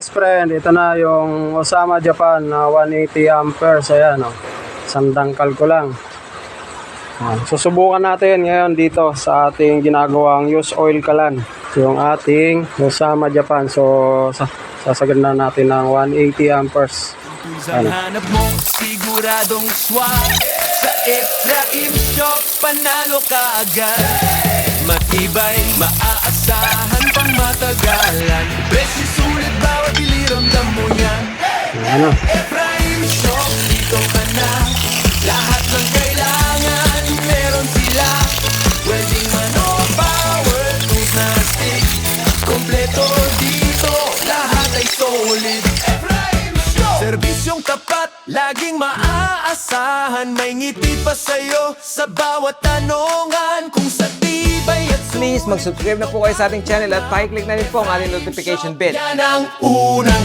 best friend, ito na yung Osama Japan na 180 amperes. Ayan, oh. Sandangkal ko lang. Susubukan natin ngayon dito sa ating ginagawang use oil kalan. Yung ating Osama Japan. So, sasaganda natin ng 180 amperes. Sa hanap mo, siguradong swak. Sa Efraim Shop, panalo ka agad. Matibay, maaasahan pang matagalan. Presyo sulit, bawat iliramdam mo yan. Ano? Efraim Shop, dito ka na. Lahat ng kailangan, meron sila. Welding man o power tools na stick. Kompleto dito, lahat ay solid. Efraim Shop, serbisyong tapat, laging maaasahan. May ngiti pa sa'yo sa bawat tanongan. Kung sa tibay at Please mag-subscribe na po kayo sa ating channel at pakiclick na rin po ang ating notification bell. yan ang unang